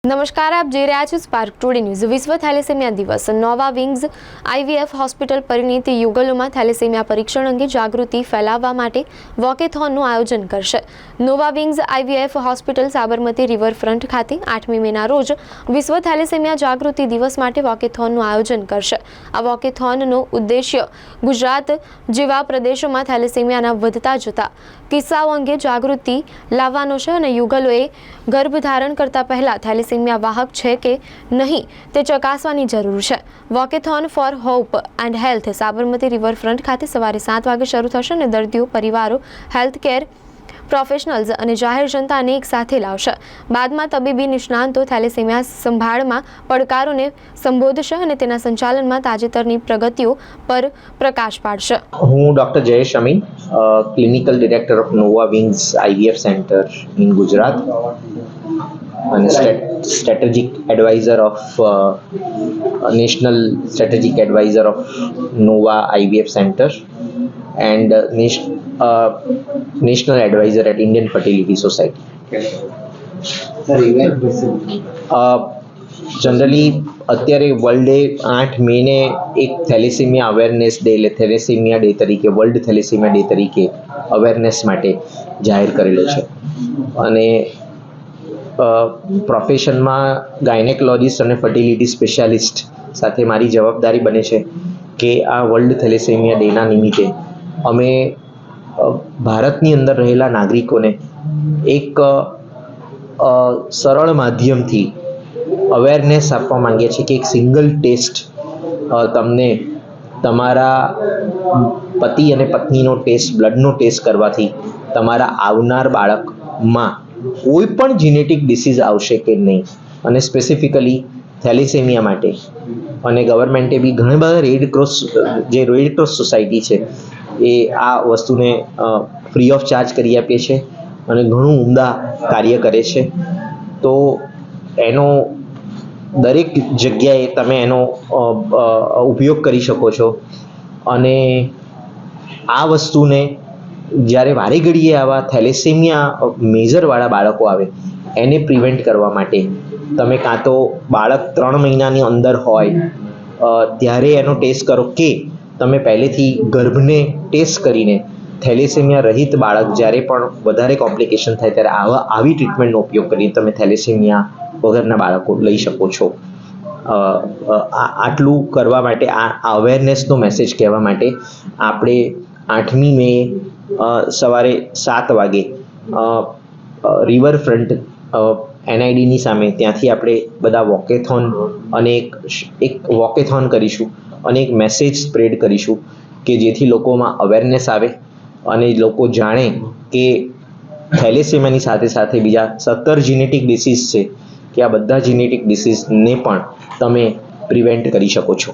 નમસ્કાર, આપ જોઈ રહ્યા છો સ્પાર્ક ટુડે ન્યૂઝ। વિશ્વ થેલેસેમિયા દિવસ નોવા વિંગ્સ આઈવીએફ હોસ્પિટલ પરિણીત યુગલોમાં થેલેસેમિયા પરીક્ષણ અંગે જાગૃતિ ફેલાવવા માટે વોકેથોનનું આયોજન કરશે। Nova Wings IVF hospital Sabarmati riverfront ખાતે 8મી મેના રોજ વિશ્વ થેલેસેમિયા જાગૃતિ દિવસ માટે વોકેથોનનું આયોજન કરશે। આ વોકેથોનનો ઉદ્દેશ્ય ગુજરાત જેવા પ્રદેશોમાં થેલેસેમિયાના વધતા જતા કિસ્સાઓ અંગે જાગૃતિ લાવવાનો છે અને યુગલોએ ગર્ભધારણ કરતા પહેલા થેલેસેમિયા વાહક છે કે નહીં તે ચકાસવાની જરૂર છે। Walkathon for hope and health Sabarmati riverfront ખાતે સવારે 7 વાગે શરૂ થશે અને દર્દીઓ, પરિવારો, હેલ્થ કેર પ્રોફેશનલ્સ અને જાહેર જનતાને એક સાથે લાવશે। બાદમાં તબીબી નિષ્ણાંતો થેલેસેમિયા સંભાળમાં પડકારોને સંબોધશે અને તેના સંચાલનમાં તાજેતરની પ્રગતિઓ પર પ્રકાશ પાડશે। હું doctor Jayesh Amin, clinical director of Nova Wings IVF centre in Gujarat અને strategic advisor of national strategic advisor of Nova IVF centre and national advisor at Indian fertility society. Generally અત્યારે વર્લ્ડે 8 મેને એક thalassaemia awareness day, thalassaemia day તરીકે, world thalassaemia day તરીકે awareness માટે જાહેર કરેલો છે અને પ્રોફેશનમાં ગાયનેકોલોજીસ્ટ અને ફર્ટિલિટી સ્પેશિયાલિસ્ટ સાથે મારી જવાબદારી બને છે કે આ વર્લ્ડ થેલેસેમિયા ડેના નિમિત્તે અમે ભારતની અંદર રહેલા નાગરિકોને એક સરળ માધ્યમથી અવેરનેસ આપવા માંગીએ છીએ કે એક સિંગલ ટેસ્ટ તમને તમારા પતિ અને પત્નીનો ટેસ્ટ, બ્લડનો ટેસ્ટ કરવાથી તમારા આવનાર બાળકમાં કોઈ પણ જીનેટિક ડિસીઝ આવશે કે નહીં, અને સ્પેસિફિકલી થેલેસેમિયા માટે અને ગવર્મેન્ટે બી ઘણા બધા રેડ ક્રોસ સોસાયટી છે એ આ વસ્તુને ફ્રી ઓફ ચાર્જ કરી આપીએ છે અને ઘણું ઉમદા કાર્ય કરે છે। તો એનો દરેક જગ્યાએ તમે એનો ઉપયોગ કરી શકો છો અને આ વસ્તુને જ્યારે વારે ઘડીએ આવા થેલેસેમિયા મેજરવાળા બાળકો આવે એને પ્રિવેન્ટ કરવા માટે તમે કાં તો બાળક 3 મહિનાની અંદર હોય ત્યારે એનો ટેસ્ટ કરો કે તમે પહેલેથી ગર્ભને ટેસ્ટ કરીને થેલેસેમિયા રહિત બાળક જ્યારે પણ વધારે કોમ્પ્લિકેશન થાય ત્યારે આવી ટ્રીટમેન્ટનો ઉપયોગ કરીને તમે થેલેસેમિયા વગરના બાળકો લઈ શકો છો। આટલું કરવા માટે, આ અવેરનેસનો મેસેજ કહેવા માટે આપણે 8મી મે સવારે 7 વાગે રિવરફ્રન્ટ એનઆઈડીની સામે ત્યાંથી આપણે બધા વોકેથોન અને એક વોકેથોન કરીશું અને એક મેસેજ સ્પ્રેડ કરીશું કે જેથી લોકોમાં અવેરનેસ આવે અને લોકો જાણે કે થેલેસેમિયાની સાથે સાથે બીજા 17 જીનેટિક ડિસીઝ છે કે આ બધા જીનેટિક ડિસીઝને પણ તમે પ્રિવેન્ટ કરી શકો છો।